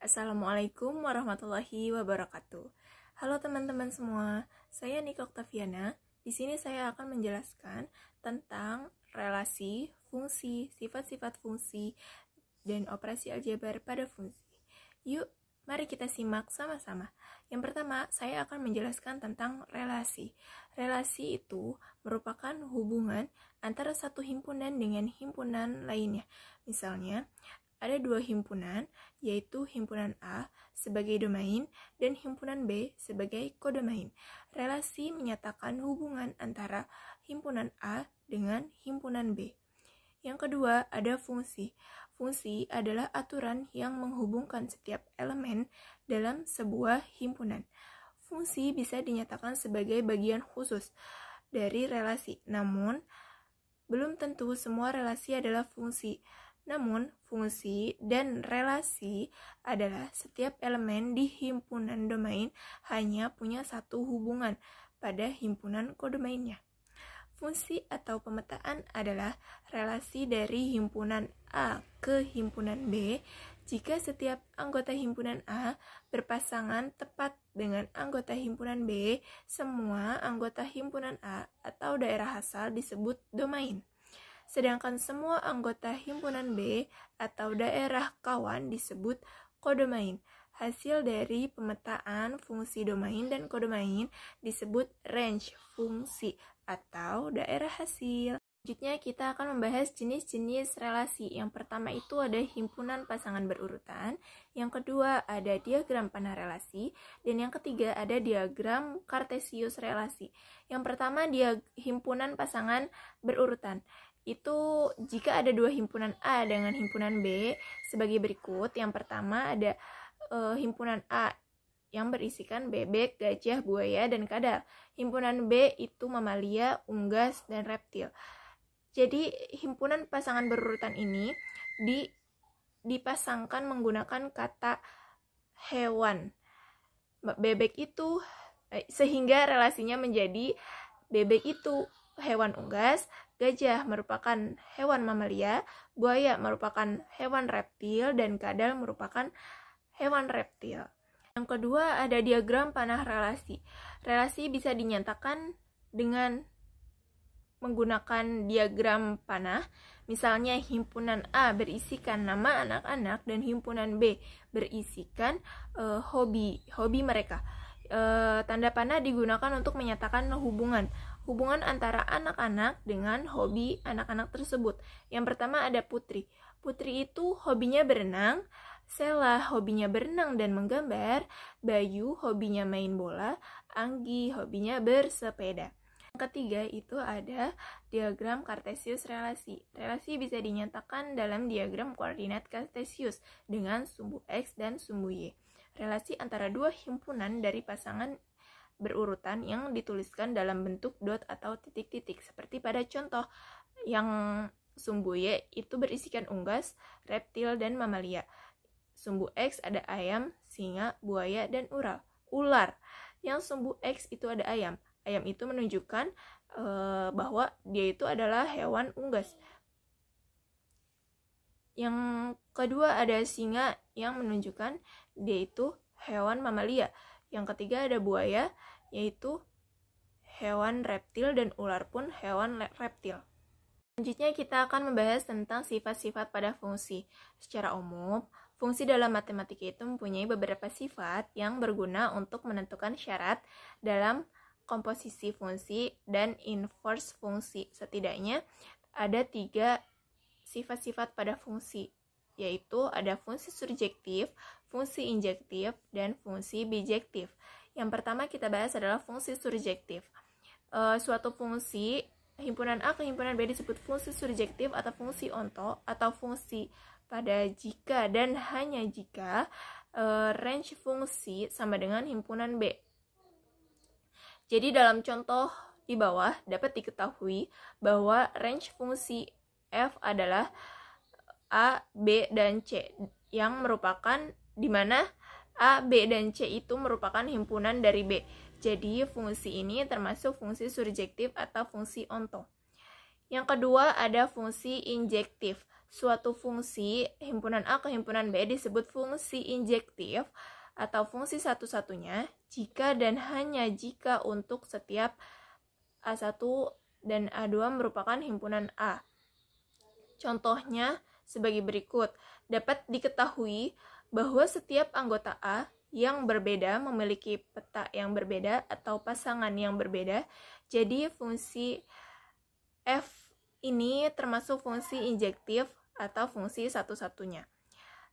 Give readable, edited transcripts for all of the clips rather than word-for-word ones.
Assalamualaikum warahmatullahi wabarakatuh. Halo teman-teman semua, saya Nika Oktaviana. Di sini saya akan menjelaskan tentang relasi, fungsi, sifat-sifat fungsi, dan operasi aljabar pada fungsi. Yuk, mari kita simak sama-sama. Yang pertama, saya akan menjelaskan tentang relasi. Relasi itu merupakan hubungan antara satu himpunan dengan himpunan lainnya. Misalnya, ada dua himpunan, yaitu himpunan A sebagai domain dan himpunan B sebagai kodomain. Relasi menyatakan hubungan antara himpunan A dengan himpunan B. Yang kedua, ada fungsi. Fungsi adalah aturan yang menghubungkan setiap elemen dalam sebuah himpunan. Fungsi bisa dinyatakan sebagai bagian khusus dari relasi, namun belum tentu semua relasi adalah fungsi. Namun, fungsi dan relasi adalah setiap elemen di himpunan domain hanya punya satu hubungan pada himpunan kodomainnya. Fungsi atau pemetaan adalah relasi dari himpunan A ke himpunan B jika setiap anggota himpunan A berpasangan tepat dengan anggota himpunan B, semua anggota himpunan A atau daerah asal disebut domain. Sedangkan semua anggota himpunan B atau daerah kawan disebut kodomain. Hasil dari pemetaan fungsi domain dan kodomain disebut range fungsi atau daerah hasil. Selanjutnya kita akan membahas jenis-jenis relasi. Yang pertama itu ada himpunan pasangan berurutan, yang kedua ada diagram panah relasi, dan yang ketiga ada diagram kartesius relasi. Yang pertama dia himpunan pasangan berurutan. Itu jika ada dua himpunan A dengan himpunan B sebagai berikut. Yang pertama ada himpunan A yang berisikan bebek, gajah, buaya, dan kadal. Himpunan B itu mamalia, unggas, dan reptil. Jadi himpunan pasangan berurutan ini dipasangkan menggunakan kata hewan. Bebek itu sehingga relasinya menjadi bebek itu hewan unggas, gajah merupakan hewan mamalia, buaya merupakan hewan reptil, dan kadal merupakan hewan reptil. Yang kedua ada diagram panah relasi. Relasi bisa dinyatakan dengan menggunakan diagram panah. Misalnya himpunan A berisikan nama anak-anak dan himpunan B berisikan hobi mereka. Tanda panah digunakan untuk menyatakan hubungan antara anak-anak dengan hobi anak-anak tersebut. Yang pertama ada Putri. Putri itu hobinya berenang, Sela hobinya berenang dan menggambar, Bayu hobinya main bola, Anggi hobinya bersepeda. Yang ketiga itu ada diagram kartesius relasi. Relasi bisa dinyatakan dalam diagram koordinat kartesius dengan sumbu X dan sumbu Y. Relasi antara dua himpunan dari pasangan berurutan yang dituliskan dalam bentuk dot atau titik-titik. Seperti pada contoh yang sumbu Y itu berisikan unggas, reptil, dan mamalia. Sumbu X ada ayam, singa, buaya, dan ular. Yang sumbu X itu ada ayam. Ayam itu menunjukkan bahwa dia itu adalah hewan unggas. Yang kedua ada singa yang menunjukkan dia itu hewan mamalia. Yang ketiga ada buaya, yaitu hewan reptil, dan ular pun hewan reptil. Selanjutnya kita akan membahas tentang sifat-sifat pada fungsi. Secara umum, fungsi dalam matematika itu mempunyai beberapa sifat yang berguna untuk menentukan syarat dalam komposisi fungsi dan inverse fungsi. Setidaknya ada 3 sifat-sifat pada fungsi, yaitu ada fungsi surjektif, fungsi injektif, dan fungsi bijektif. Yang pertama kita bahas adalah fungsi surjektif. Suatu fungsi himpunan A ke himpunan B disebut fungsi surjektif atau fungsi onto atau fungsi pada jika dan hanya jika range fungsi sama dengan himpunan B. Jadi dalam contoh di bawah dapat diketahui bahwa range fungsi F adalah A, B, dan C yang merupakan di mana A, B, dan C itu merupakan himpunan dari B. Jadi fungsi ini termasuk fungsi surjektif atau fungsi onto. Yang kedua ada fungsi injektif. suatu fungsi himpunan A ke himpunan B disebut fungsi injektif atau fungsi satu-satunya jika dan hanya jika untuk setiap A1 dan A2 merupakan himpunan A. Contohnya sebagai berikut. Dapat diketahui bahwa setiap anggota A yang berbeda memiliki peta yang berbeda atau pasangan yang berbeda. Jadi fungsi F ini termasuk fungsi injektif atau fungsi satu-satunya.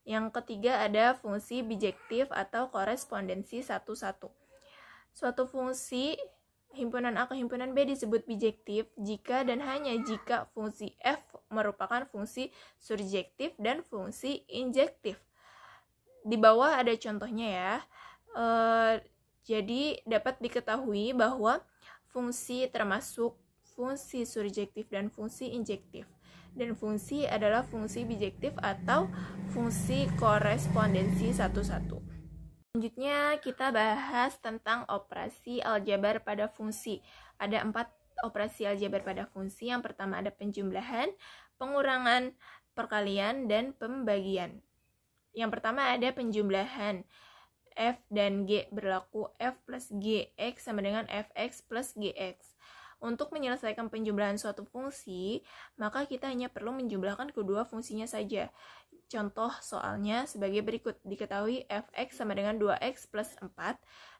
Yang ketiga ada fungsi bijektif atau korespondensi satu-satu. Suatu fungsi himpunan A ke himpunan B disebut bijektif jika dan hanya jika fungsi F merupakan fungsi surjektif dan fungsi injektif. Di bawah ada contohnya ya. Jadi dapat diketahui bahwa fungsi termasuk fungsi surjektif dan fungsi injektif. Dan fungsi adalah fungsi bijektif atau fungsi korespondensi satu-satu. Selanjutnya kita bahas tentang operasi aljabar pada fungsi. Ada 4 operasi aljabar pada fungsi. Yang pertama ada penjumlahan, pengurangan, perkalian, dan pembagian. Yang pertama ada penjumlahan. F dan G berlaku F plus GX sama dengan Fx plus GX. Untuk menyelesaikan penjumlahan suatu fungsi, maka kita hanya perlu menjumlahkan kedua fungsinya saja. Contoh soalnya sebagai berikut. Diketahui Fx sama dengan 2x plus 4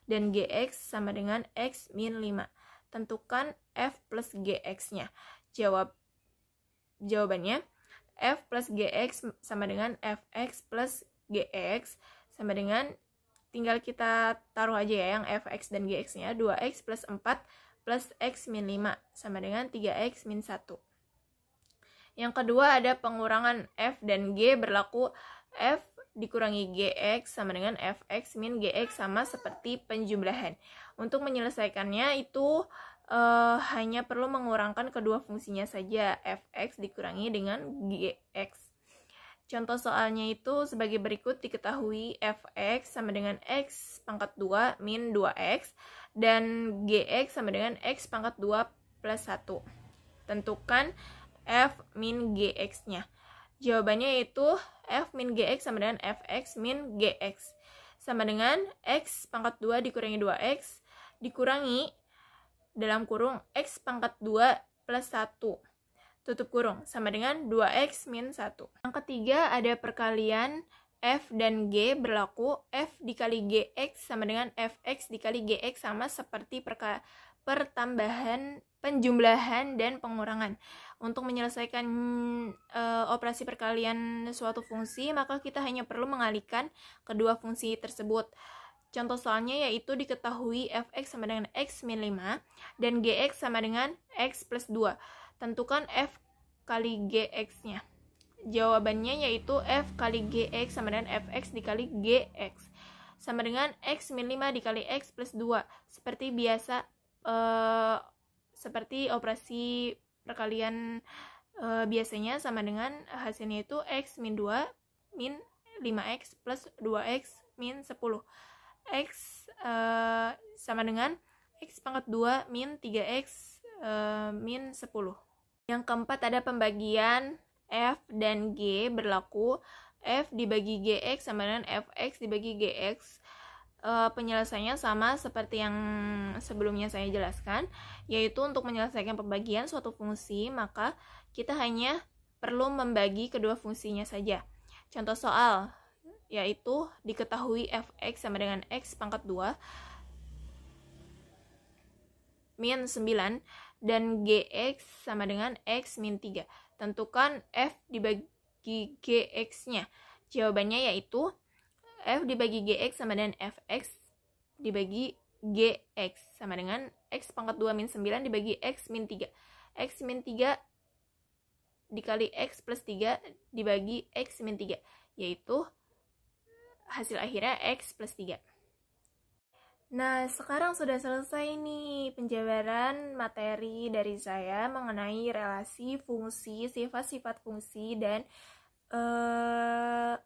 dan Gx sama dengan x min 5. Tentukan F plus Gx-nya. Jawabannya F plus Gx sama dengan Fx plus Gx sama dengan, tinggal kita taruh aja ya yang Fx dan Gx-nya, 2x plus 4 plus x min 5 sama dengan 3x min 1. Yang kedua ada pengurangan F dan G berlaku F dikurangi Gx sama dengan Fx min Gx sama seperti penjumlahan. Untuk menyelesaikannya itu hanya perlu mengurangkan kedua fungsinya saja, Fx dikurangi dengan Gx. Contoh soalnya itu sebagai berikut. Diketahui Fx sama dengan x pangkat 2 min 2x dan Gx sama dengan x pangkat 2 plus 1. Tentukan F min Gx-nya. Jawabannya yaitu F min Gx sama dengan Fx min Gx. Sama dengan x pangkat 2 dikurangi 2x dikurangi dalam kurung x pangkat 2 plus 1. Tutup kurung. Sama dengan 2x min 1. Yang ketiga ada perkalian. F dan G berlaku F dikali Gx sama dengan Fx dikali Gx sama seperti pertambahan, penjumlahan, dan pengurangan. Untuk menyelesaikan operasi perkalian suatu fungsi, maka kita hanya perlu mengalihkan kedua fungsi tersebut. Contoh soalnya yaitu diketahui Fx sama dengan x min 5 dan Gx sama dengan x plus 2. Tentukan F kali Gx-nya. Jawabannya yaitu F kali Gx sama dengan Fx dikali Gx sama dengan x min 5 dikali x plus 2. Seperti biasa, seperti operasi perkalian biasanya, sama dengan hasilnya itu x min 2 min 5x plus 2x min 10. X sama dengan x pangkat 2 min 3x min 10. Yang keempat ada pembagian. F dan G berlaku F dibagi Gx sama dengan Fx dibagi Gx. Penyelesaiannya sama seperti yang sebelumnya saya jelaskan, yaitu untuk menyelesaikan pembagian suatu fungsi, maka kita hanya perlu membagi kedua fungsinya saja. Contoh soal yaitu diketahui Fx sama dengan x pangkat 2 min 9 dan Gx sama dengan x min 3. Tentukan F dibagi Gx-nya. Jawabannya yaitu F dibagi Gx sama dengan Fx dibagi Gx sama dengan x pangkat 2 min 9 dibagi x min 3. X min 3 dikali x plus 3 dibagi x min 3, yaitu hasil akhirnya x plus 3. Nah, sekarang sudah selesai nih penjabaran materi dari saya mengenai relasi fungsi, sifat-sifat fungsi, dan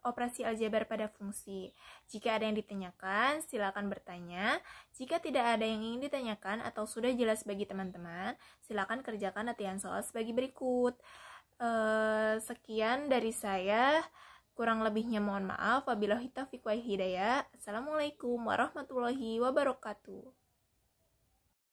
operasi aljabar pada fungsi. Jika ada yang ditanyakan, silakan bertanya. Jika tidak ada yang ingin ditanyakan atau sudah jelas bagi teman-teman, silakan kerjakan latihan soal sebagai berikut. Sekian dari saya. Kurang lebihnya mohon maaf. Wabillahi taufiq wal hidayah. Assalamualaikum warahmatullahi wabarakatuh.